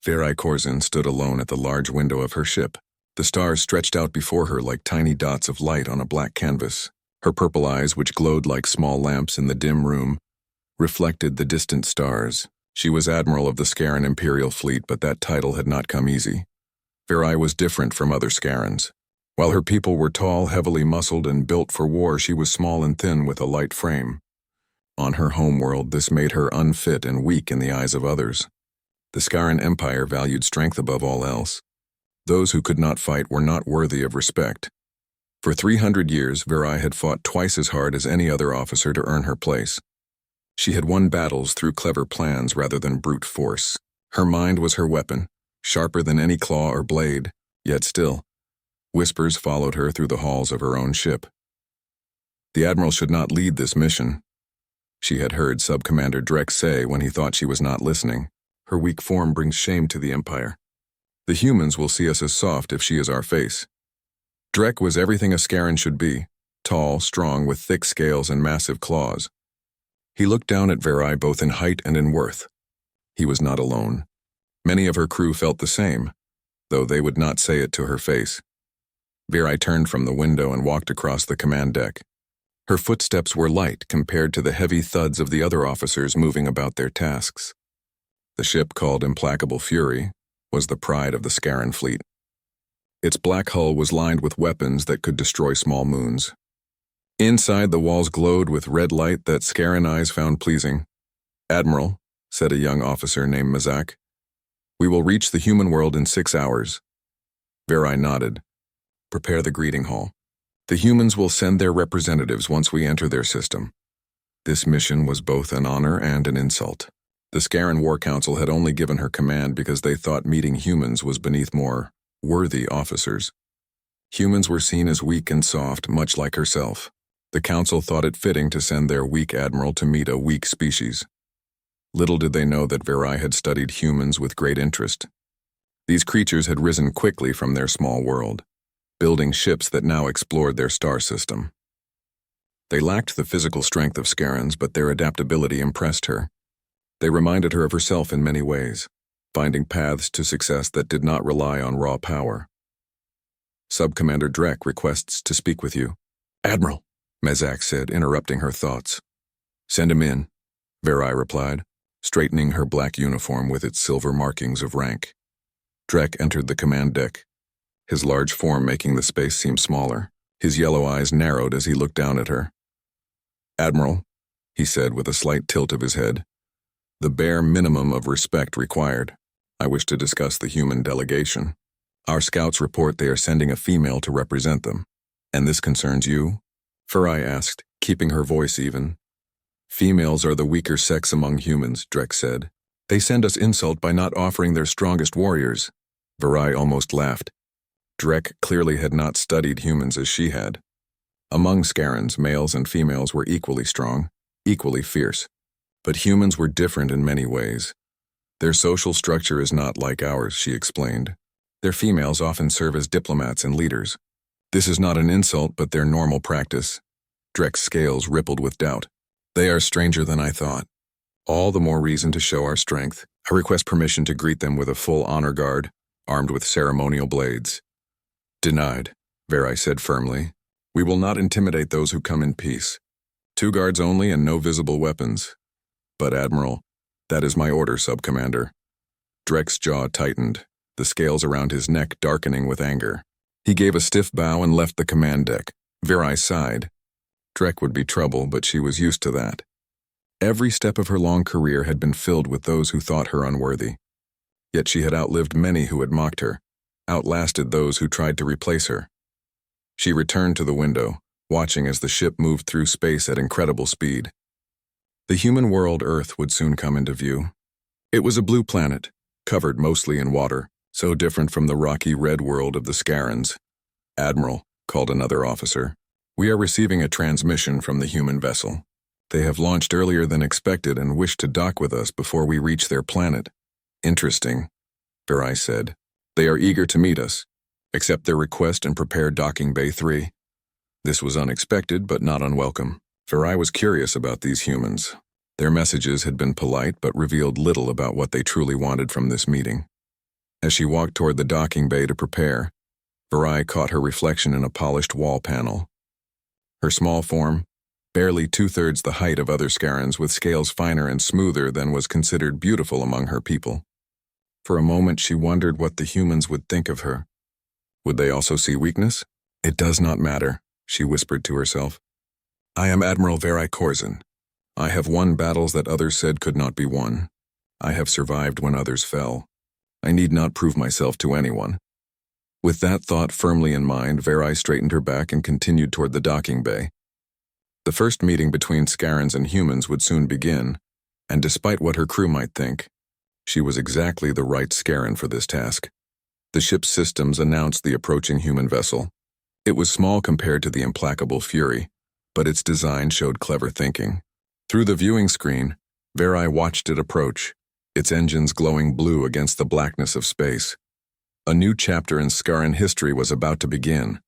Verai Korzin stood alone at the large window of her ship. The stars stretched out before her like tiny dots of light on a black canvas. Her purple eyes, which glowed like small lamps in the dim room, reflected the distant stars. She was Admiral of the Scaran Imperial Fleet, but that title had not come easy. Verai was different from other Scarans. While her people were tall, heavily muscled, and built for war, she was small and thin with a light frame. On her homeworld, this made her unfit and weak in the eyes of others. The Scaran Empire valued strength above all else. Those who could not fight were not worthy of respect. For 300 years, Verai had fought twice as hard as any other officer to earn her place. She had won battles through clever plans rather than brute force. Her mind was her weapon, sharper than any claw or blade, yet still. Whispers followed her through the halls of her own ship. The Admiral should not lead this mission. She had heard Sub-Commander Drek say when he thought she was not listening, "Her weak form brings shame to the Empire. The humans will see us as soft if she is our face." Drek was everything a Scaran should be, tall, strong, with thick scales and massive claws. He looked down at Verai both in height and in worth. He was not alone. Many of her crew felt the same, though they would not say it to her face. Verai turned from the window and walked across the command deck. Her footsteps were light compared to the heavy thuds of the other officers moving about their tasks. The ship, called Implacable Fury, was the pride of the Scaran fleet. Its black hull was lined with weapons that could destroy small moons. Inside, the walls glowed with red light that Scaran eyes found pleasing. "Admiral," said a young officer named Mazak, "we will reach the human world in 6 hours." Verai nodded. "Prepare the greeting hall. The humans will send their representatives once we enter their system." This mission was both an honor and an insult. The Scaran War Council had only given her command because they thought meeting humans was beneath more worthy officers. Humans were seen as weak and soft, much like herself. The Council thought it fitting to send their weak admiral to meet a weak species. Little did they know that Verai had studied humans with great interest. These creatures had risen quickly from their small world, building ships that now explored their star system. They lacked the physical strength of Scarans, but their adaptability impressed her. They reminded her of herself in many ways, finding paths to success that did not rely on raw power. "Sub-Commander Drek requests to speak with you." "Admiral," Mazak said, interrupting her thoughts. "Send him in," Verai replied, straightening her black uniform with its silver markings of rank. Drek entered the command deck, his large form making the space seem smaller. His yellow eyes narrowed as he looked down at her. "Admiral," he said with a slight tilt of his head, "the bare minimum of respect required. I wish to discuss the human delegation. Our scouts report they are sending a female to represent them. And this concerns you?" Verai asked, keeping her voice even. "Females are the weaker sex among humans," Drek said. "They send us insult by not offering their strongest warriors." Verai almost laughed. Drek clearly had not studied humans as she had. Among Scarans, males and females were equally strong, equally fierce. But humans were different in many ways. Their social structure is not like ours, she explained. Their females often serve as diplomats and leaders. This is not an insult, but their normal practice. Drek's scales rippled with doubt. "They are stranger than I thought. All the more reason to show our strength. I request permission to greet them with a full honor guard, armed with ceremonial blades." "Denied," Verai said firmly. "We will not intimidate those who come in peace. 2 guards only and no visible weapons." "But Admiral, that is my order, Sub-Commander." Drek's jaw tightened, the scales around his neck darkening with anger. He gave a stiff bow and left the command deck. Verai sighed. Drek would be trouble, but she was used to that. Every step of her long career had been filled with those who thought her unworthy. Yet she had outlived many who had mocked her, outlasted those who tried to replace her. She returned to the window, watching as the ship moved through space at incredible speed. The human world Earth would soon come into view. It was a blue planet, covered mostly in water, so different from the rocky red world of the Scarans. "Admiral," called another officer, "we are receiving a transmission from the human vessel. They have launched earlier than expected and wish to dock with us before we reach their planet." "Interesting," Verai said. "They are eager to meet us. Accept their request and prepare docking bay 3. This was unexpected but not unwelcome. Verai was curious about these humans. Their messages had been polite but revealed little about what they truly wanted from this meeting. As she walked toward the docking bay to prepare, Virai caught her reflection in a polished wall panel. Her small form, barely two-thirds the height of other Scarans with scales finer and smoother than was considered beautiful among her people. For a moment she wondered what the humans would think of her. Would they also see weakness? It does not matter, she whispered to herself. I am Admiral Virai Korzin. I have won battles that others said could not be won. I have survived when others fell. I need not prove myself to anyone. With that thought firmly in mind, Virai straightened her back and continued toward the docking bay. The first meeting between Scarans and humans would soon begin, and despite what her crew might think, she was exactly the right Scaran for this task. The ship's systems announced the approaching human vessel. It was small compared to the implacable Fury, but its design showed clever thinking. Through the viewing screen, Virai watched it approach, its engines glowing blue against the blackness of space. A new chapter in Scaran history was about to begin.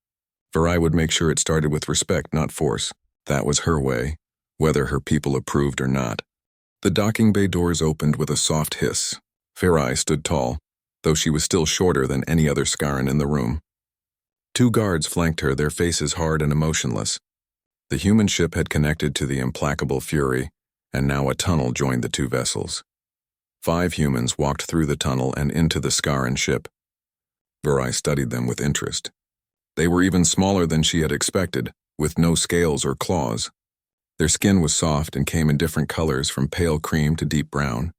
Virai would make sure it started with respect, not force. That was her way, whether her people approved or not. The docking bay doors opened with a soft hiss. Virai stood tall, though she was still shorter than any other Scaran in the room. Two guards flanked her, their faces hard and emotionless. The human ship had connected to the implacable Fury, and now a tunnel joined the two vessels. 5 humans walked through the tunnel and into the Scaran ship. Virai studied them with interest. They were even smaller than she had expected, with no scales or claws. Their skin was soft and came in different colors from pale cream to deep brown.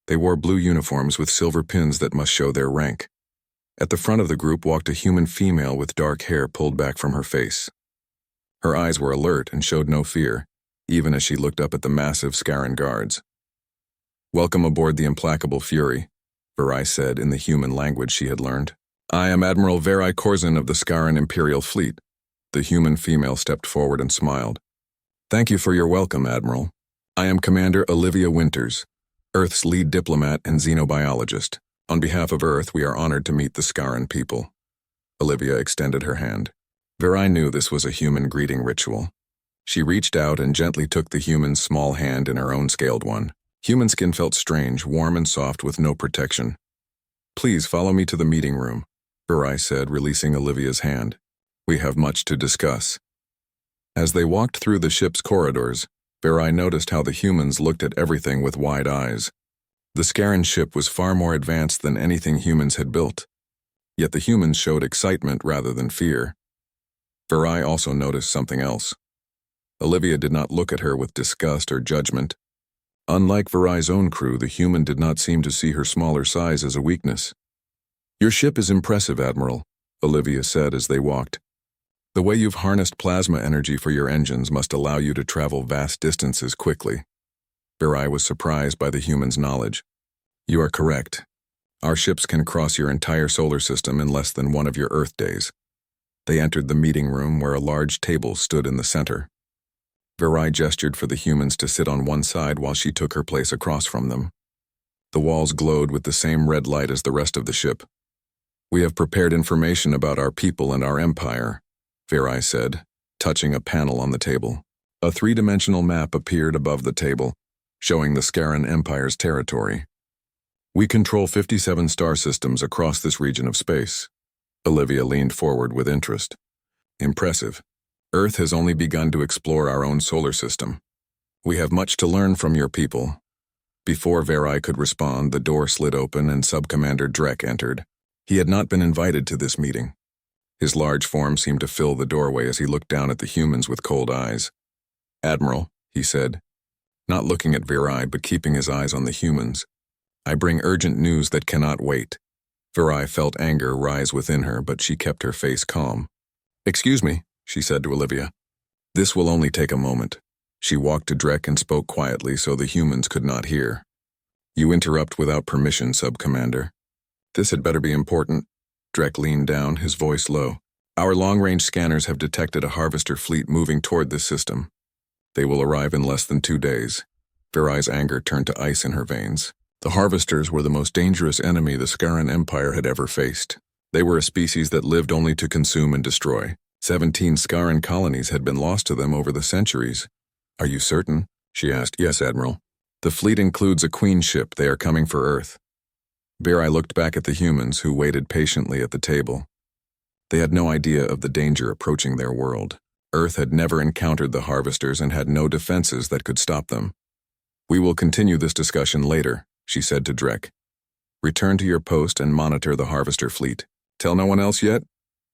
They wore blue uniforms with silver pins that must show their rank. At the front of the group walked a human female with dark hair pulled back from her face. Her eyes were alert and showed no fear, even as she looked up at the massive Scaran guards. Welcome aboard the implacable Fury, Virai said in the human language she had learned. I am Admiral Virai Korzin of the Scaran Imperial Fleet. The human female stepped forward and smiled. Thank you for your welcome, Admiral. I am Commander Olivia Winters, Earth's lead diplomat and xenobiologist. On behalf of Earth, we are honored to meet the Scaran people. Olivia extended her hand. Virai knew this was a human greeting ritual. She reached out and gently took the human's small hand in her own scaled one. Human skin felt strange, warm and soft with no protection. Please follow me to the meeting room, Virai said, releasing Olivia's hand. We have much to discuss. As they walked through the ship's corridors, Virai noticed how the humans looked at everything with wide eyes. The Scaran ship was far more advanced than anything humans had built. Yet the humans showed excitement rather than fear. Virai also noticed something else. Olivia did not look at her with disgust or judgment. Unlike Virai's own crew, the human did not seem to see her smaller size as a weakness. Your ship is impressive, Admiral, Olivia said as they walked. The way you've harnessed plasma energy for your engines must allow you to travel vast distances quickly. Virai was surprised by the human's knowledge. You are correct. Our ships can cross your entire solar system in less than one of your Earth days. They entered the meeting room where a large table stood in the center. Virai gestured for the humans to sit on one side while she took her place across from them. The walls glowed with the same red light as the rest of the ship. We have prepared information about our people and our empire, Virai said, touching a panel on the table. A 3-dimensional map appeared above the table, showing the Scaran Empire's territory. We control 57 star systems across this region of space. Olivia leaned forward with interest. Impressive. Earth has only begun to explore our own solar system. We have much to learn from your people. Before Virai could respond, the door slid open and Subcommander Drek entered. He had not been invited to this meeting. His large form seemed to fill the doorway as he looked down at the humans with cold eyes. Admiral, he said, not looking at Virai but keeping his eyes on the humans. I bring urgent news that cannot wait. Virai felt anger rise within her, but she kept her face calm. Excuse me, she said to Olivia. This will only take a moment. She walked to Drek and spoke quietly so the humans could not hear. You interrupt without permission, Sub-Commander. This had better be important. Drek leaned down, his voice low. Our long-range scanners have detected a harvester fleet moving toward this system. They will arrive in less than 2 days. Virai's anger turned to ice in her veins. The harvesters were the most dangerous enemy the Scaran Empire had ever faced. They were a species that lived only to consume and destroy. 17 Scaran colonies had been lost to them over the centuries. Are you certain? She asked. Yes, Admiral. The fleet includes a queen ship. They are coming for Earth. Bear looked back at the humans who waited patiently at the table. They had no idea of the danger approaching their world. Earth had never encountered the harvesters and had no defenses that could stop them. "We will continue this discussion later," she said to Drek. "Return to your post and monitor the harvester fleet. Tell no one else yet?"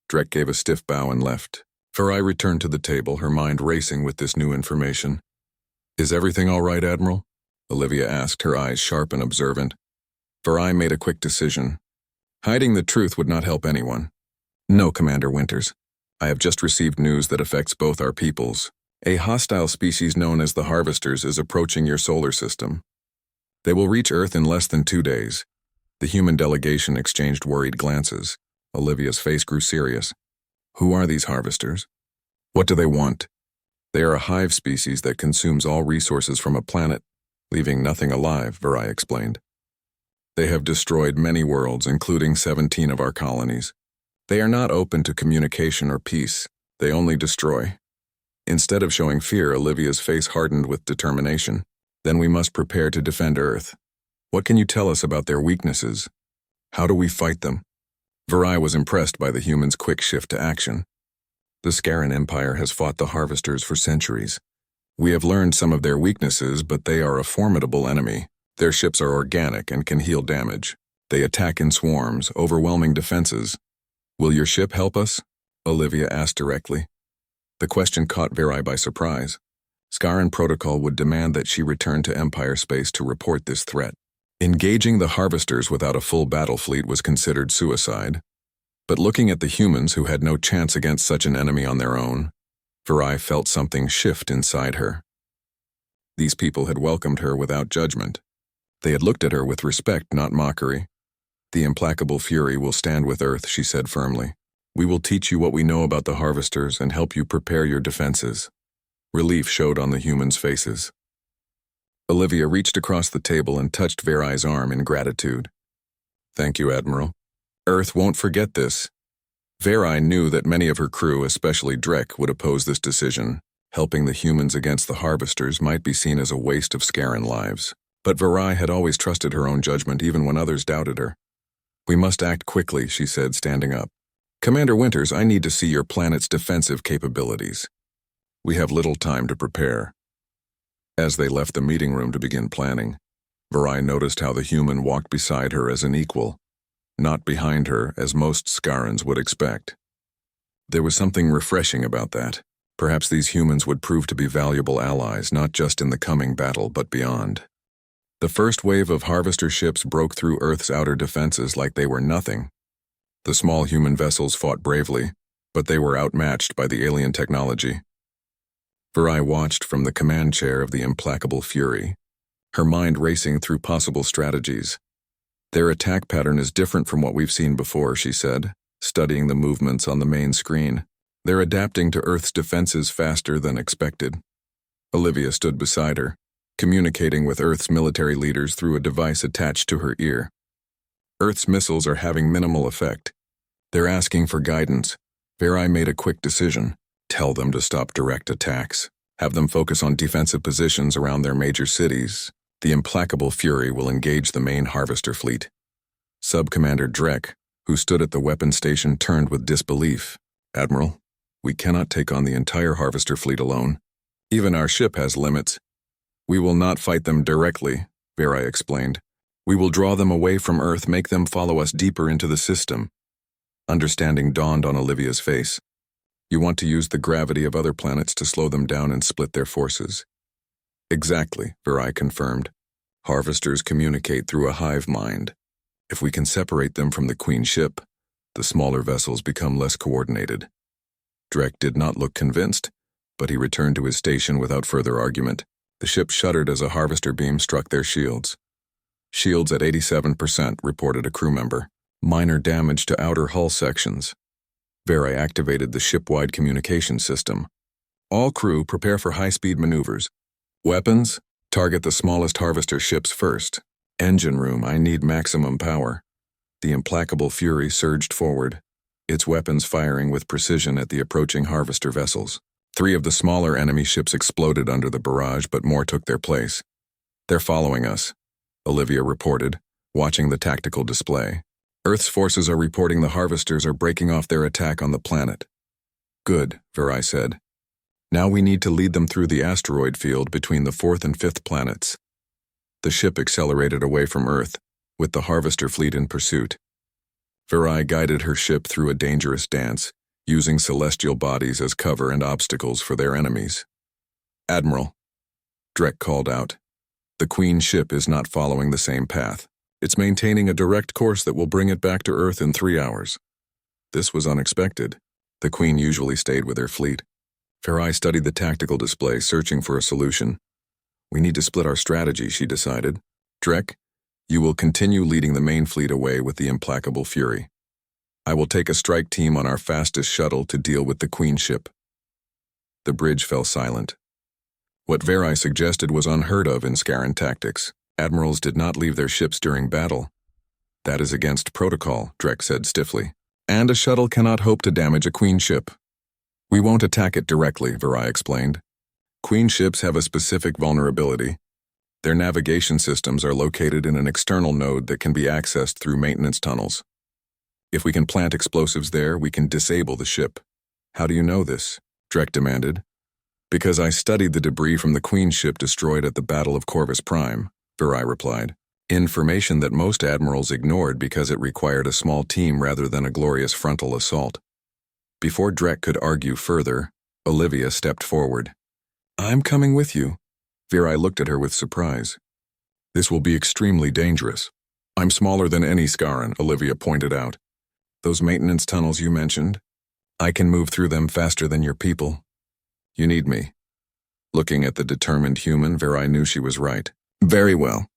Drek gave a stiff bow and left. Farai returned to the table, her mind racing with this new information. "Is everything all right, Admiral?" Olivia asked, her eyes sharp and observant. Farai made a quick decision. Hiding the truth would not help anyone. "No, Commander Winters. I have just received news that affects both our peoples. A hostile species known as the Harvesters is approaching your solar system. They will reach Earth in less than 2 days." The human delegation exchanged worried glances. Olivia's face grew serious. "Who are these Harvesters? What do they want?" "They are a hive species that consumes all resources from a planet, leaving nothing alive," Farai explained. "They have destroyed many worlds, including 17 of our colonies. They are not open to communication or peace. They only destroy." Instead of showing fear, Olivia's face hardened with determination. "Then we must prepare to defend Earth. What can you tell us about their weaknesses? How do we fight them?" Farai was impressed by the humans' quick shift to action. "The Scaran Empire has fought the Harvesters for centuries. We have learned some of their weaknesses, but they are a formidable enemy. Their ships are organic and can heal damage. They attack in swarms, overwhelming defenses. Will your ship help us?" Olivia asked directly. The question caught Farai by surprise. Scaran protocol would demand that she return to Empire space to report this threat. Engaging the Harvesters without a full battle fleet was considered suicide. But looking at the humans who had no chance against such an enemy on their own, Farai felt something shift inside her. These people had welcomed her without judgment. They had looked at her with respect, not mockery. "The implacable fury will stand with Earth," she said firmly. "We will teach you what we know about the Harvesters and help you prepare your defenses." Relief showed on the humans' faces. Olivia reached across the table and touched Farai's arm in gratitude. "Thank you, Admiral. Earth won't forget this." Farai knew that many of her crew, especially Drek, would oppose this decision. Helping the humans against the Harvesters might be seen as a waste of Scaran lives. But Farai had always trusted her own judgment even when others doubted her. "We must act quickly," she said, standing up. "Commander Winters, I need to see your planet's defensive capabilities. We have little time to prepare." As they left the meeting room to begin planning, Farai noticed how the human walked beside her as an equal, not behind her as most Scarans would expect. There was something refreshing about that. Perhaps these humans would prove to be valuable allies, not just in the coming battle, but beyond. The first wave of Harvester ships broke through Earth's outer defenses like they were nothing. The small human vessels fought bravely, but they were outmatched by the alien technology. Farai watched from the command chair of the implacable fury, her mind racing through possible strategies. "Their attack pattern is different from what we've seen before," she said, studying the movements on the main screen. "They're adapting to Earth's defenses faster than expected." Olivia stood beside her, communicating with Earth's military leaders through a device attached to her ear. "Earth's missiles are having minimal effect. They're asking for guidance." Farai made a quick decision. Tell them to stop direct attacks. Have them focus on defensive positions around their major cities. The implacable fury will engage the main Harvester fleet. Sub-Commander Drek, who stood at the weapon station, turned with disbelief. "Admiral, we cannot take on the entire Harvester fleet alone. Even our ship has limits." "We will not fight them directly," Farai explained. "We will draw them away from Earth, make them follow us deeper into the system." Understanding dawned on Olivia's face. "You want to use the gravity of other planets to slow them down and split their forces." "Exactly," Farai confirmed. "Harvesters communicate through a hive mind. If we can separate them from the Queen ship, the smaller vessels become less coordinated." Drek did not look convinced, but he returned to his station without further argument. The ship shuddered as a Harvester beam struck their shields. "Shields at 87%, reported a crew member. "Minor damage to outer hull sections." Farai activated the ship-wide communication system. "All crew prepare for high-speed maneuvers. Weapons, target the smallest Harvester ships first. Engine room, I need maximum power." The implacable fury surged forward, its weapons firing with precision at the approaching Harvester vessels. 3 of the smaller enemy ships exploded under the barrage, but more took their place. "They're following us," Olivia reported, watching the tactical display. Earth's forces are reporting the harvesters are breaking off their attack on the planet. Good, Virai said. Now we need to lead them through the asteroid field between the 4th and 5th planets. The ship accelerated away from Earth, with the harvester fleet in pursuit. Virai guided her ship through a dangerous dance, using celestial bodies as cover and obstacles for their enemies. Admiral, Drek called out, the Queen ship is not following the same path. It's maintaining a direct course that will bring it back to Earth in 3 hours. This was unexpected. The Queen usually stayed with her fleet. Virai studied the tactical display, searching for a solution. We need to split our strategy, she decided. Drek, you will continue leading the main fleet away with the implacable Fury. I will take a strike team on our fastest shuttle to deal with the Queen ship. The bridge fell silent. What Virai suggested was unheard of in Scaran tactics. Admirals did not leave their ships during battle. That is against protocol, Drek said stiffly. And a shuttle cannot hope to damage a Queen ship. We won't attack it directly, Virai explained. Queen ships have a specific vulnerability. Their navigation systems are located in an external node that can be accessed through maintenance tunnels. If we can plant explosives there, we can disable the ship. How do you know this? Drek demanded. Because I studied the debris from the Queen ship destroyed at the Battle of Corvus Prime, Virai replied. Information that most admirals ignored because it required a small team rather than a glorious frontal assault. Before Drek could argue further, Olivia stepped forward. I'm coming with you. Virai looked at her with surprise. This will be extremely dangerous. I'm smaller than any Scaran, Olivia pointed out. Those maintenance tunnels you mentioned, I can move through them faster than your people. You need me. Looking at the determined human, Virai knew she was right. Very well.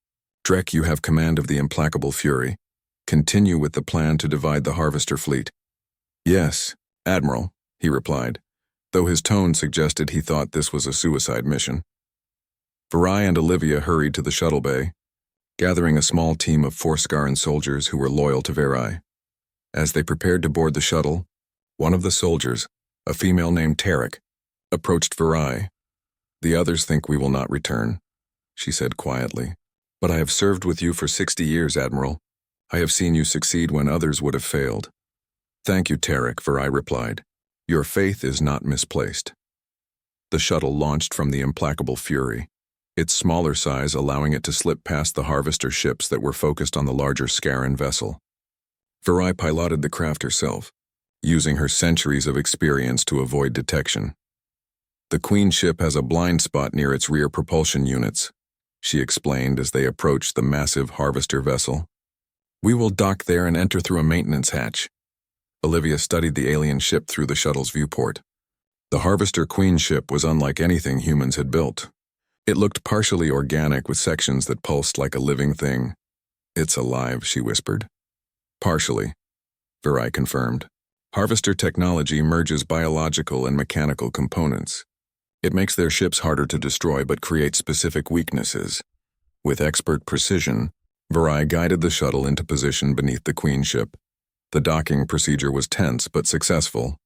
Drek, you have command of the implacable Fury. Continue with the plan to divide the harvester fleet. Yes, Admiral, he replied, though his tone suggested he thought this was a suicide mission. Virai and Olivia hurried to the shuttle bay, gathering a small team of 4 Scaran soldiers who were loyal to Virai. As they prepared to board the shuttle, one of the soldiers, a female named Tarek, approached Virai. The others think we will not return, she said quietly. But I have served with you for 60 years, Admiral. I have seen you succeed when others would have failed. Thank you, Tarek, Virai replied. Your faith is not misplaced. The shuttle launched from the implacable Fury, its smaller size allowing it to slip past the harvester ships that were focused on the larger Scaran vessel. Virai piloted the craft herself, using her centuries of experience to avoid detection. The Queen ship has a blind spot near its rear propulsion units, she explained as they approached the massive harvester vessel. We will dock there and enter through a maintenance hatch. Olivia studied the alien ship through the shuttle's viewport. The harvester Queen ship was unlike anything humans had built. It looked partially organic with sections that pulsed like a living thing. It's alive, she whispered. Partially, Virai confirmed. Harvester technology merges biological and mechanical components. It makes their ships harder to destroy but creates specific weaknesses. With expert precision, Virai guided the shuttle into position beneath the Queen ship. The docking procedure was tense but successful.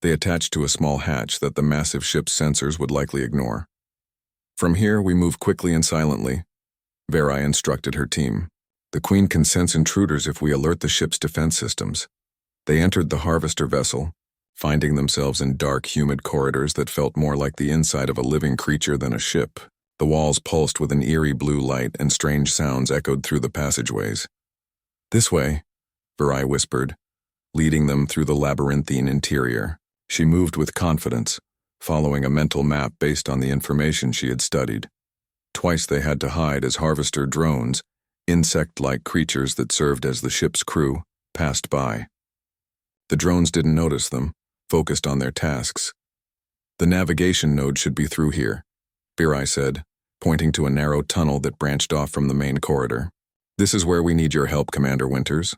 They attached to a small hatch that the massive ship's sensors would likely ignore. From here, we move quickly and silently, Virai instructed her team. The Queen can sense intruders if we alert the ship's defense systems. They entered the harvester vessel, finding themselves in dark, humid corridors that felt more like the inside of a living creature than a ship. The walls pulsed with an eerie blue light and strange sounds echoed through the passageways. This way, Virai whispered, leading them through the labyrinthine interior. She moved with confidence, following a mental map based on the information she had studied. Twice they had to hide as harvester drones, insect-like creatures that served as the ship's crew, passed by. The drones didn't notice them, focused on their tasks. The navigation node should be through here, Virai said, pointing to a narrow tunnel that branched off from the main corridor. This is where we need your help, Commander Winters.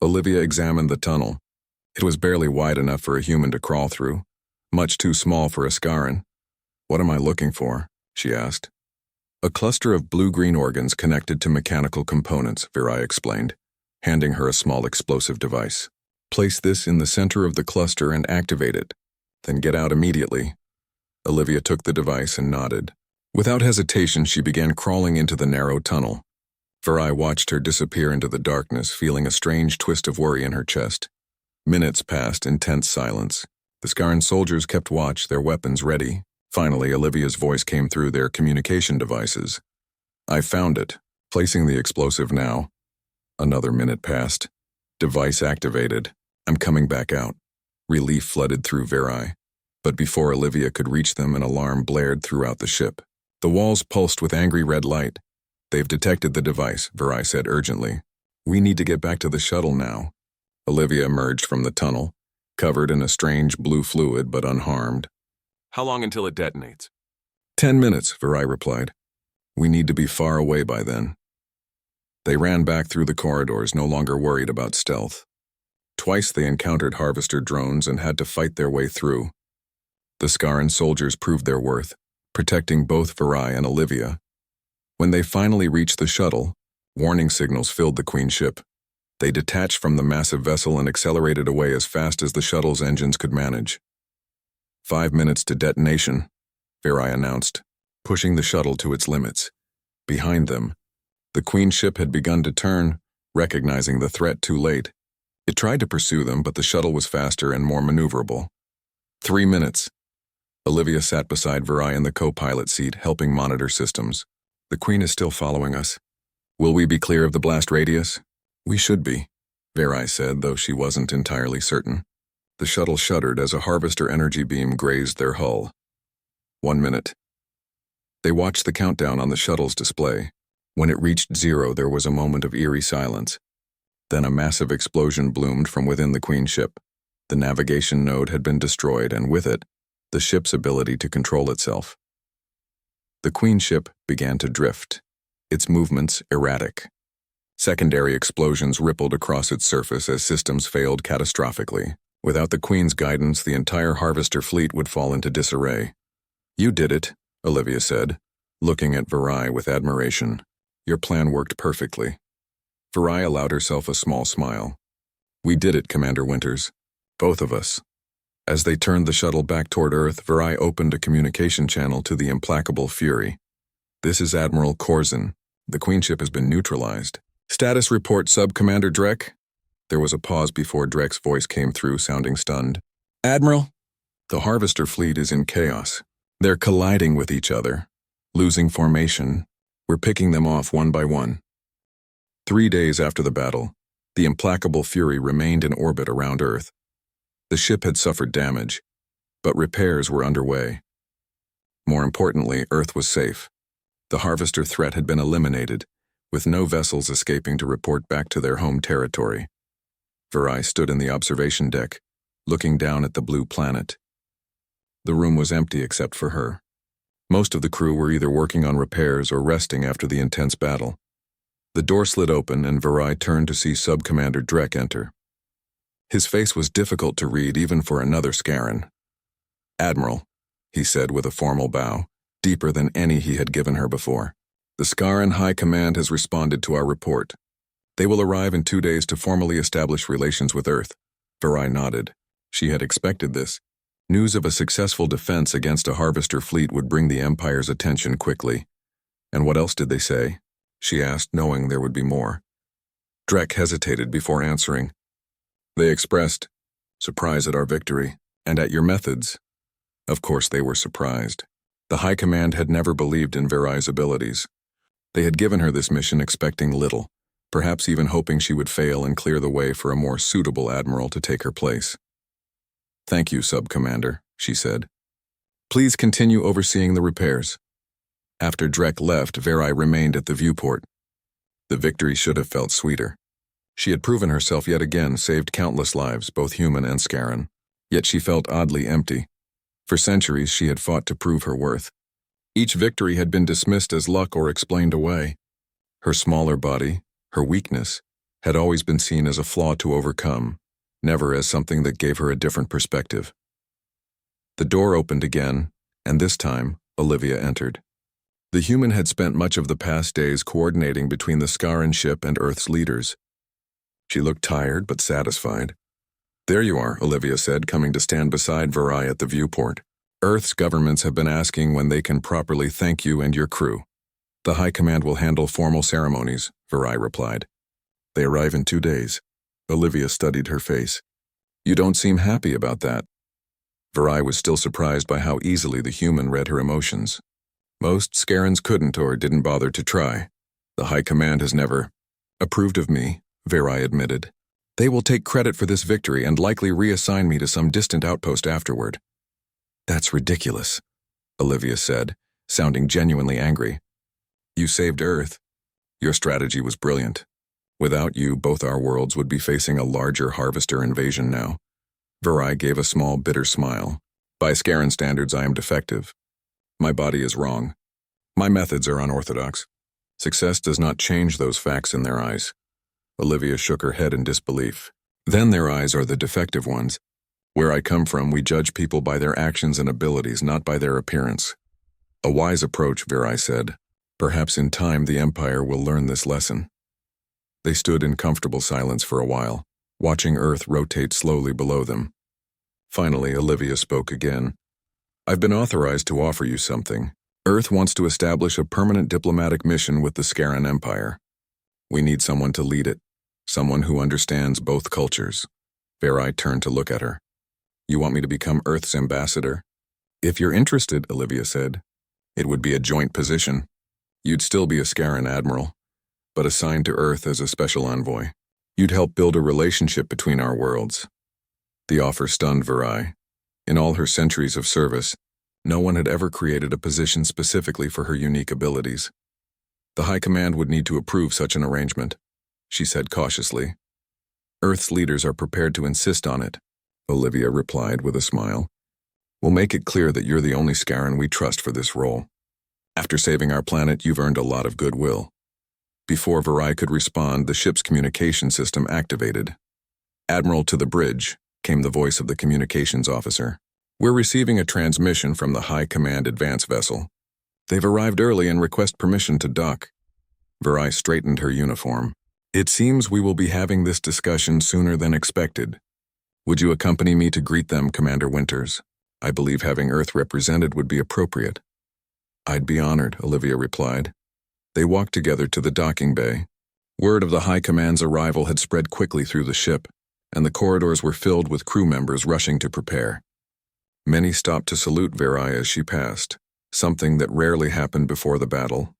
Olivia examined the tunnel. It was barely wide enough for a human to crawl through, much too small for a Scaran. What am I looking for? She asked. A cluster of blue-green organs connected to mechanical components, Virai explained, handing her a small explosive device. Place this in the center of the cluster and activate it, then get out immediately. Olivia took the device and nodded. Without hesitation, she began crawling into the narrow tunnel. Virai watched her disappear into the darkness, feeling a strange twist of worry in her chest. Minutes passed in tense silence. The Scaran soldiers kept watch, their weapons ready. Finally, Olivia's voice came through their communication devices. "I found it. Placing the explosive now." Another minute passed. "Device activated. I'm coming back out." Relief flooded through Virai. But before Olivia could reach them, an alarm blared throughout the ship. The walls pulsed with angry red light. "They've detected the device," Virai said urgently. "We need to get back to the shuttle now." Olivia emerged from the tunnel, covered in a strange blue fluid but unharmed. "How long until it detonates?" 10 minutes, Virai replied. "We need to be far away by then." They ran back through the corridors, no longer worried about stealth. Twice they encountered harvester drones and had to fight their way through. The Scaran soldiers proved their worth, protecting both Virai and Olivia. When they finally reached the shuttle, warning signals filled the Queen ship. They detached from the massive vessel and accelerated away as fast as the shuttle's engines could manage. 5 minutes to detonation, Virai announced, pushing the shuttle to its limits. Behind them, the Queen ship had begun to turn, recognizing the threat too late. It tried to pursue them, but the shuttle was faster and more maneuverable. 3 minutes. Olivia sat beside Virai in the co-pilot seat, helping monitor systems. "The Queen is still following us. Will we be clear of the blast radius?" "We should be," Virai said, though she wasn't entirely certain. The shuttle shuddered as a harvester energy beam grazed their hull. 1 minute. They watched the countdown on the shuttle's display. When it reached 0, there was a moment of eerie silence. Then a massive explosion bloomed from within the Queen ship. The navigation node had been destroyed, and with it, the ship's ability to control itself. The Queen ship began to drift, its movements erratic. Secondary explosions rippled across its surface as systems failed catastrophically. Without the Queen's guidance, the entire harvester fleet would fall into disarray. "You did it," Olivia said, looking at Virai with admiration. "Your plan worked perfectly." Virai allowed herself a small smile. "We did it, Commander Winters. Both of us." As they turned the shuttle back toward Earth, Virai opened a communication channel to the implacable Fury. "This is Admiral Corzin. The Queen ship has been neutralized. Status report, Sub-Commander Drek." There was a pause before Drek's voice came through, sounding stunned. "Admiral, the Harvester fleet is in chaos. They're colliding with each other, losing formation. We're picking them off one by one." 3 days after the battle, the implacable Fury remained in orbit around Earth. The ship had suffered damage, but repairs were underway. More importantly, Earth was safe. The Harvester threat had been eliminated, with no vessels escaping to report back to their home territory. Virai stood in the observation deck, looking down at the blue planet. The room was empty except for her. Most of the crew were either working on repairs or resting after the intense battle. The door slid open and Virai turned to see Sub-Commander Drek enter. His face was difficult to read even for another Scaran. "Admiral," he said with a formal bow, deeper than any he had given her before. "The Scaran High Command has responded to our report. They will arrive in 2 days to formally establish relations with Earth." Virai nodded. She had expected this. News of a successful defense against a Harvester fleet would bring the Empire's attention quickly. "And what else did they say?" she asked, knowing there would be more. Drek hesitated before answering. "They expressed surprise at our victory and at your methods." Of course they were surprised. The High Command had never believed in Virai's abilities. They had given her this mission expecting little, perhaps even hoping she would fail and clear the way for a more suitable admiral to take her place. "Thank you, Sub-Commander," she said. "Please continue overseeing the repairs." After Drek left, Virai remained at the viewport. The victory should have felt sweeter. She had proven herself yet again, saved countless lives, both human and Scaran. Yet she felt oddly empty. For centuries she had fought to prove her worth. Each victory had been dismissed as luck or explained away. Her smaller body, her weakness, had always been seen as a flaw to overcome, never as something that gave her a different perspective. The door opened again, and this time, Olivia entered. The human had spent much of the past days coordinating between the Scaran ship and Earth's leaders. She looked tired but satisfied. "There you are," Olivia said, coming to stand beside Virai at the viewport. "Earth's governments have been asking when they can properly thank you and your crew." The High Command will handle formal ceremonies, Virai replied. They arrive in 2 days. Olivia studied her face. You don't seem happy about that. Virai was still surprised by how easily the human read her emotions. Most Scarans couldn't or didn't bother to try. The High Command has never approved of me, Virai admitted. They will take credit for this victory and likely reassign me to some distant outpost afterward. That's ridiculous, Olivia said, sounding genuinely angry. You saved Earth. Your strategy was brilliant. Without you, both our worlds would be facing a larger harvester invasion now. Virai gave a small, bitter smile. By Scaran standards, I am defective. My body is wrong. My methods are unorthodox. Success does not change those facts in their eyes. Olivia shook her head in disbelief. Then their eyes are the defective ones. Where I come from, we judge people by their actions and abilities, not by their appearance. A wise approach, Virai said. Perhaps in time the Empire will learn this lesson. They stood in comfortable silence for a while, watching Earth rotate slowly below them. Finally, Olivia spoke again. I've been authorized to offer you something. Earth wants to establish a permanent diplomatic mission with the Scaran Empire. We need someone to lead it, someone who understands both cultures. Virai turned to look at her. You want me to become Earth's ambassador? If you're interested, Olivia said, it would be a joint position. You'd still be a Scaran admiral, but assigned to Earth as a special envoy. You'd help build a relationship between our worlds. The offer stunned Virai. In all her centuries of service, no one had ever created a position specifically for her unique abilities. The High Command would need to approve such an arrangement, she said cautiously. Earth's leaders are prepared to insist on it, Olivia replied with a smile. We'll make it clear that you're the only Scaran we trust for this role. After saving our planet, you've earned a lot of goodwill. Before Virai could respond, the ship's communication system activated. Admiral, to the bridge, came the voice of the communications officer. We're receiving a transmission from the High Command advance vessel. They've arrived early and request permission to dock. Virai straightened her uniform. It seems we will be having this discussion sooner than expected. Would you accompany me to greet them, Commander Winters? I believe having Earth represented would be appropriate. I'd be honored, Olivia replied. They walked together to the docking bay. Word of the High Command's arrival had spread quickly through the ship, and the corridors were filled with crew members rushing to prepare. Many stopped to salute Virai as she passed, something that rarely happened before the battle.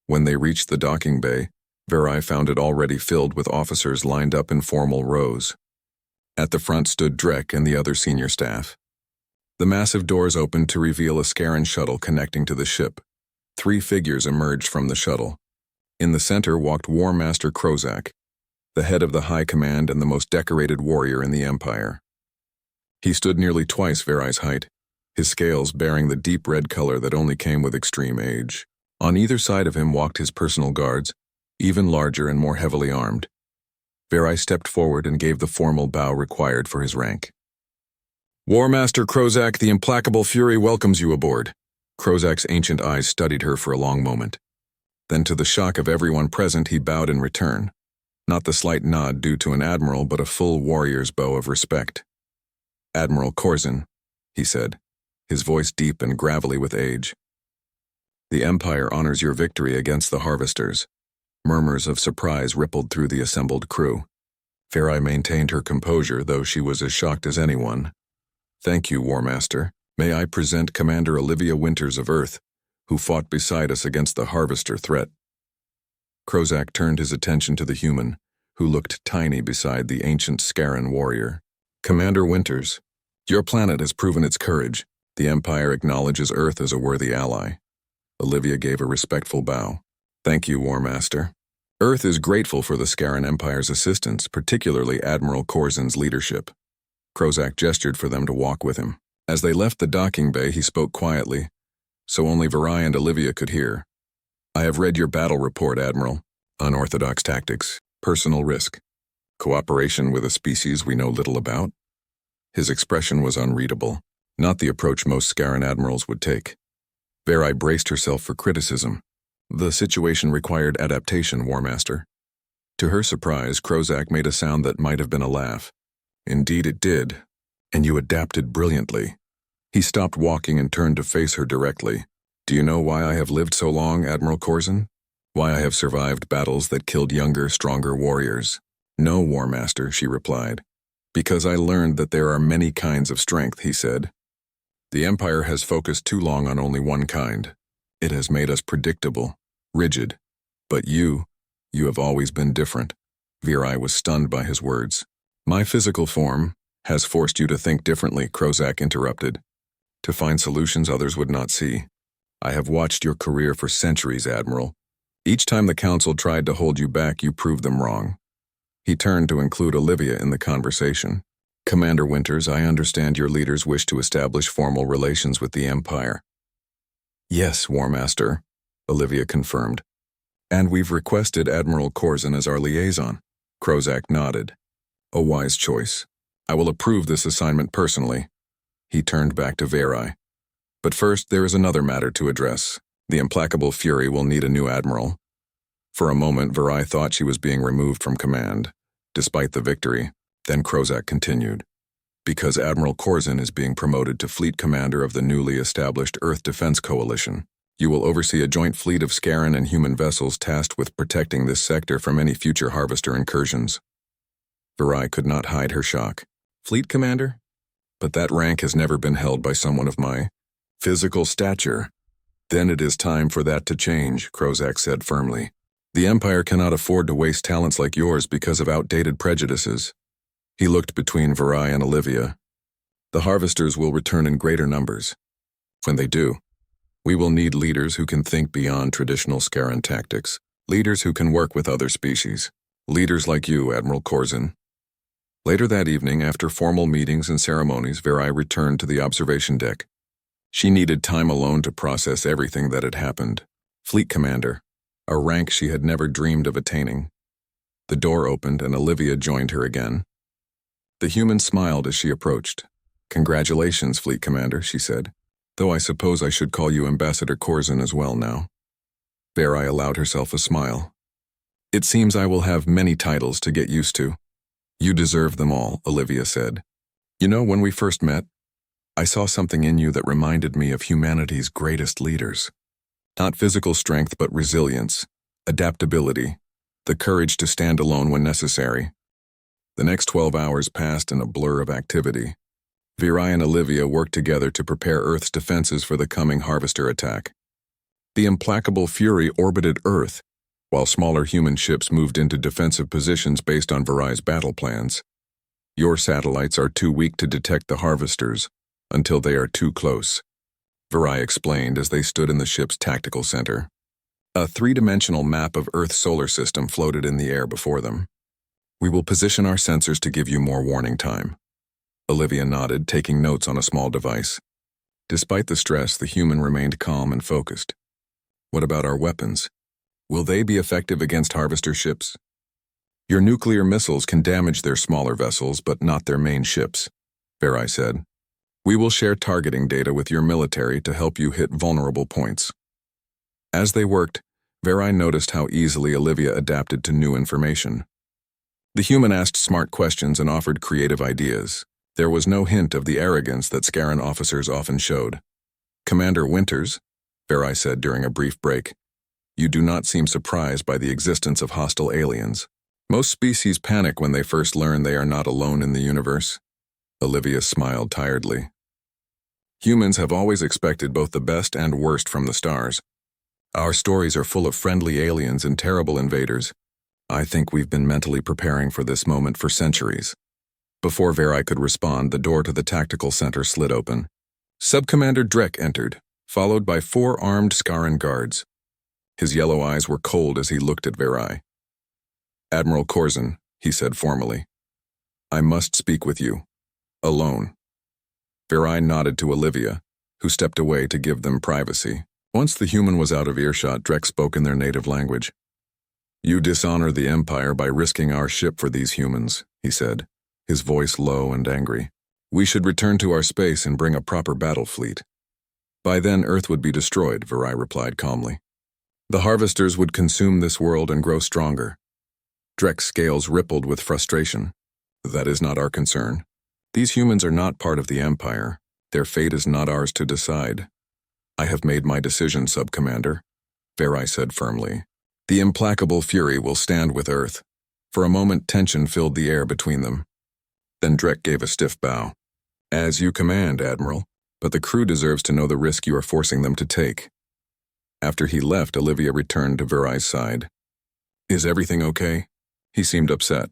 When they reached the docking bay, Virai found it already filled with officers lined up in formal rows. At the front stood Drek and the other senior staff. The massive doors opened to reveal a Scaran shuttle connecting to the ship. 3 figures emerged from the shuttle. In the center walked War Master Krozak, the head of the High Command and the most decorated warrior in the Empire. He stood nearly twice Virai's height, his scales bearing the deep red color that only came with extreme age. On either side of him walked his personal guards, even larger and more heavily armed. Virai stepped forward and gave the formal bow required for his rank. War Master Krozak, the implacable fury, welcomes you aboard. Krozak's ancient eyes studied her for a long moment. Then, to the shock of everyone present, he bowed in return. Not the slight nod due to an admiral, but a full warrior's bow of respect. Admiral Corzin, he said, his voice deep and gravelly with age. The Empire honors your victory against the Harvesters. Murmurs of surprise rippled through the assembled crew. Virai maintained her composure, though she was as shocked as anyone. Thank you, War Master. May I present Commander Olivia Winters of Earth, who fought beside us against the Harvester threat. Krozak turned his attention to the human, who looked tiny beside the ancient Scaran warrior. Commander Winters, your planet has proven its courage. The Empire acknowledges Earth as a worthy ally. Olivia gave a respectful bow. Thank you, War Master. Earth is grateful for the Scaran Empire's assistance, particularly Admiral Corzin's leadership. Krozak gestured for them to walk with him. As they left the docking bay, he spoke quietly, so only Virai and Olivia could hear. I have read your battle report, Admiral. Unorthodox tactics, personal risk, cooperation with a species we know little about. His expression was unreadable, not the approach most Scaran admirals would take. Virai braced herself for criticism. The situation required adaptation, War Master. To her surprise, Krozak made a sound that might have been a laugh. Indeed it did, and you adapted brilliantly. He stopped walking and turned to face her directly. Do you know why I have lived so long, Admiral Corzin? Why I have survived battles that killed younger, stronger warriors? No, War Master, she replied. Because I learned that there are many kinds of strength, he said. The Empire has focused too long on only one kind. It has made us predictable, rigid. But you have always been different. Virai was stunned by his words. My physical form has forced you to think differently, Krozak interrupted. To find solutions others would not see. I have watched your career for centuries, Admiral. Each time the Council tried to hold you back, you proved them wrong. He turned to include Olivia in the conversation. Commander Winters, I understand your leaders wish to establish formal relations with the Empire. Yes, War Master, Olivia confirmed. And we've requested Admiral Corzin as our liaison. Krozak nodded. A wise choice. I will approve this assignment personally. He turned back to Virai. But first, there is another matter to address. The implacable Fury will need a new admiral. For a moment, Virai thought she was being removed from command, despite the victory. Then Krozak continued. Because Admiral Corzin is being promoted to fleet commander of the newly established Earth Defense Coalition, you will oversee a joint fleet of Scaran and human vessels tasked with protecting this sector from any future Harvester incursions. Virai could not hide her shock. Fleet commander? But that rank has never been held by someone of my physical stature. Then it is time for that to change, Krozak said firmly. The Empire cannot afford to waste talents like yours because of outdated prejudices. He looked between Virai and Olivia. The Harvesters will return in greater numbers. When they do, we will need leaders who can think beyond traditional Scaran tactics, leaders who can work with other species, leaders like you, Admiral Corzin. Later that evening, after formal meetings and ceremonies, Virai returned to the observation deck. She needed time alone to process everything that had happened. Fleet commander, a rank she had never dreamed of attaining. The door opened and Olivia joined her again. The human smiled as she approached. Congratulations, Fleet Commander, she said. Though I suppose I should call you Ambassador Corzin as well now. Virai allowed herself a smile. It seems I will have many titles to get used to. You deserve them all, Olivia said. You know, when we first met, I saw something in you that reminded me of humanity's greatest leaders. Not physical strength, but resilience, adaptability, the courage to stand alone when necessary. The next 12 hours passed in a blur of activity. Virai and Olivia worked together to prepare Earth's defenses for the coming Harvester attack. The implacable Fury orbited Earth, while smaller human ships moved into defensive positions based on Virai's battle plans. Your satellites are too weak to detect the Harvesters until they are too close, Virai explained as they stood in the ship's tactical center. A three-dimensional map of Earth's solar system floated in the air before them. We will position our sensors to give you more warning time. Olivia nodded, taking notes on a small device. Despite the stress, the human remained calm and focused. What about our weapons? Will they be effective against Harvester ships? Your nuclear missiles can damage their smaller vessels, but not their main ships, Virai said. We will share targeting data with your military to help you hit vulnerable points. As they worked, Virai noticed how easily Olivia adapted to new information. The human asked smart questions and offered creative ideas. There was no hint of the arrogance that Scaran officers often showed. Commander Winters, Virai said during a brief break, you do not seem surprised by the existence of hostile aliens. Most species panic when they first learn they are not alone in the universe. Olivia smiled tiredly. Humans have always expected both the best and worst from the stars. Our stories are full of friendly aliens and terrible invaders. I think we've been mentally preparing for this moment for centuries. Before Virai could respond, the door to the tactical center slid open. Subcommander Drek entered, followed by 4 armed Scaran guards. His yellow eyes were cold as he looked at Virai. Admiral Corzin, he said formally. I must speak with you. Alone. Virai nodded to Olivia, who stepped away to give them privacy. Once the human was out of earshot, Drek spoke in their native language. You dishonor the Empire by risking our ship for these humans, he said, his voice low and angry. We should return to our space and bring a proper battle fleet. By then, Earth would be destroyed, Virai replied calmly. The Harvesters would consume this world and grow stronger. Drek's scales rippled with frustration. That is not our concern. These humans are not part of the Empire. Their fate is not ours to decide. I have made my decision, Sub-Commander, Verai said firmly. The implacable fury will stand with Earth. For a moment, tension filled the air between them. Then Drek gave a stiff bow. As you command, Admiral, but the crew deserves to know the risk you are forcing them to take. After he left, Olivia returned to Verai's side. Is everything okay? He seemed upset.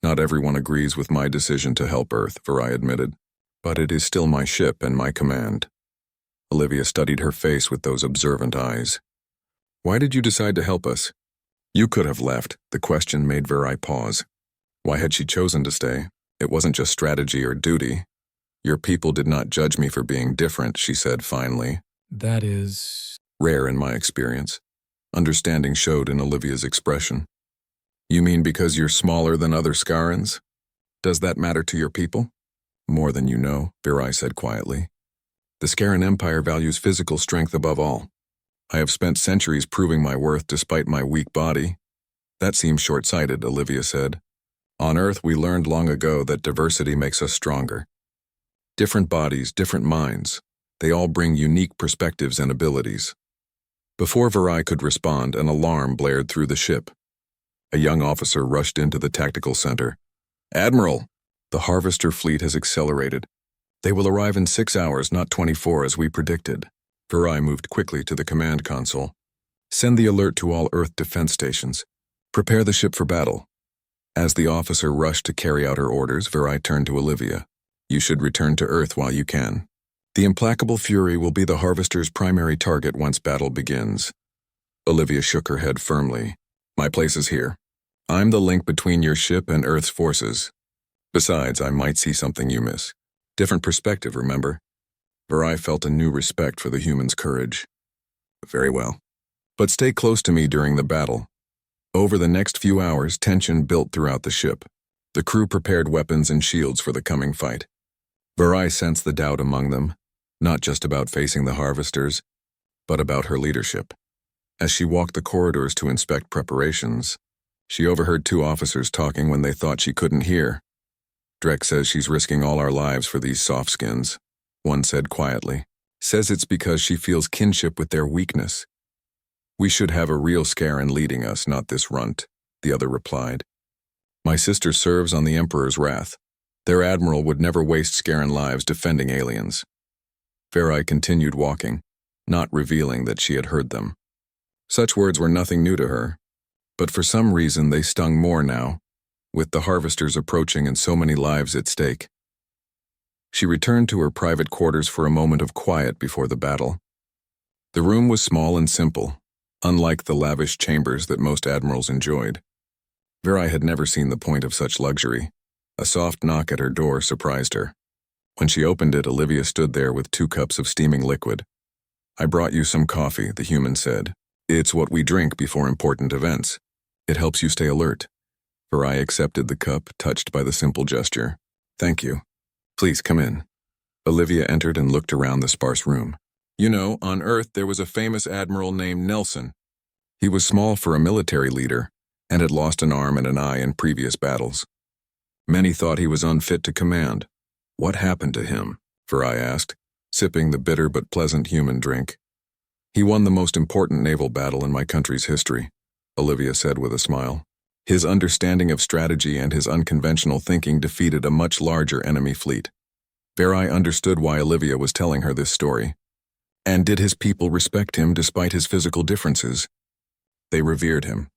Not everyone agrees with my decision to help Earth, Verai admitted, but it is still my ship and my command. Olivia studied her face with those observant eyes. Why did you decide to help us? You could have left. The question made Verai pause. Why had she chosen to stay? It wasn't just strategy or duty. Your people did not judge me for being different, she said finally. That is rare in my experience. Understanding showed in Olivia's expression. You mean because you're smaller than other Scarans? Does that matter to your people? More than you know, Verai said quietly. The Scaran Empire values physical strength above all. I have spent centuries proving my worth despite my weak body. That seems short-sighted, Olivia said. On Earth, we learned long ago that diversity makes us stronger. Different bodies, different minds. They all bring unique perspectives and abilities. Before Verai could respond, an alarm blared through the ship. A young officer rushed into the tactical center. Admiral, the Harvester fleet has accelerated. They will arrive in 6 hours, not 24 as we predicted. Verai moved quickly to the command console. Send the alert to all Earth defense stations. Prepare the ship for battle. As the officer rushed to carry out her orders, Verai turned to Olivia. You should return to Earth while you can. The implacable fury will be the Harvester's primary target once battle begins. Olivia shook her head firmly. My place is here. I'm the link between your ship and Earth's forces. Besides, I might see something you miss. Different perspective, remember? Verai felt a new respect for the human's courage. Very well. But stay close to me during the battle. Over the next few hours, tension built throughout the ship. The crew prepared weapons and shields for the coming fight. Verai sensed the doubt among them, not just about facing the Harvesters, but about her leadership. As she walked the corridors to inspect preparations, she overheard 2 officers talking when they thought she couldn't hear. Drek says she's risking all our lives for these soft skins, one said quietly. Says it's because she feels kinship with their weakness. We should have a real Scaran leading us, not this runt, the other replied. My sister serves on the Emperor's wrath. Their admiral would never waste Scaran lives defending aliens. Verai continued walking, not revealing that she had heard them. Such words were nothing new to her, but for some reason they stung more now, with the Harvesters approaching and so many lives at stake. She returned to her private quarters for a moment of quiet before the battle. The room was small and simple, unlike the lavish chambers that most admirals enjoyed. Verai had never seen the point of such luxury. A soft knock at her door surprised her. When she opened it, Olivia stood there with 2 cups of steaming liquid. I brought you some coffee, the human said. It's what we drink before important events. It helps you stay alert. Verai accepted the cup, touched by the simple gesture. Thank you. Please come in. Olivia entered and looked around the sparse room. You know, on Earth there was a famous admiral named Nelson. He was small for a military leader, and had lost an arm and an eye in previous battles. Many thought he was unfit to command. What happened to him? Verai asked, sipping the bitter but pleasant human drink. He won the most important naval battle in my country's history, Olivia said with a smile. His understanding of strategy and his unconventional thinking defeated a much larger enemy fleet. Verai understood why Olivia was telling her this story. And did his people respect him despite his physical differences? They revered him.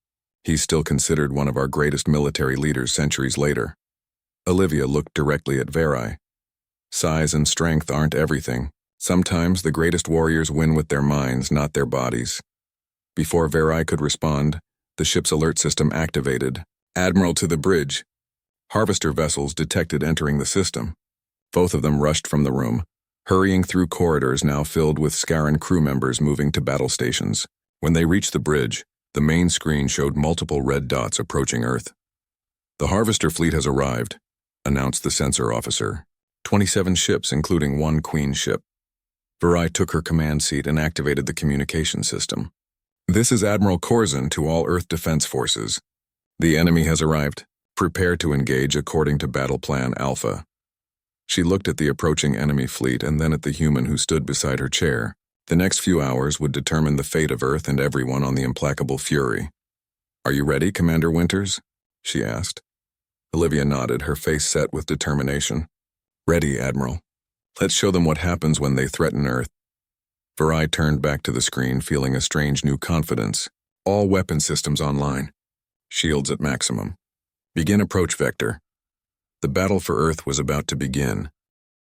He's still considered one of our greatest military leaders centuries later. Olivia looked directly at Verai. Size and strength aren't everything. Sometimes the greatest warriors win with their minds, not their bodies. Before Verai could respond, the ship's alert system activated. Admiral to the bridge. Harvester vessels detected entering the system. Both of them rushed from the room, hurrying through corridors now filled with Scaran crew members moving to battle stations. When they reached the bridge, the main screen showed multiple red dots approaching Earth. The Harvester fleet has arrived, announced the sensor officer. 27 ships, including 1 Queen ship. Verai took her command seat and activated the communication system. This is Admiral Corzin to all Earth Defense Forces. The enemy has arrived. Prepare to engage according to Battle Plan Alpha. She looked at the approaching enemy fleet and then at the human who stood beside her chair. The next few hours would determine the fate of Earth and everyone on the implacable Fury. "Are you ready, Commander Winters?" she asked. Olivia nodded, her face set with determination. "Ready, Admiral. Let's show them what happens when they threaten Earth." Virai turned back to the screen, feeling a strange new confidence. "All weapon systems online. Shields at maximum. Begin approach vector." The battle for Earth was about to begin,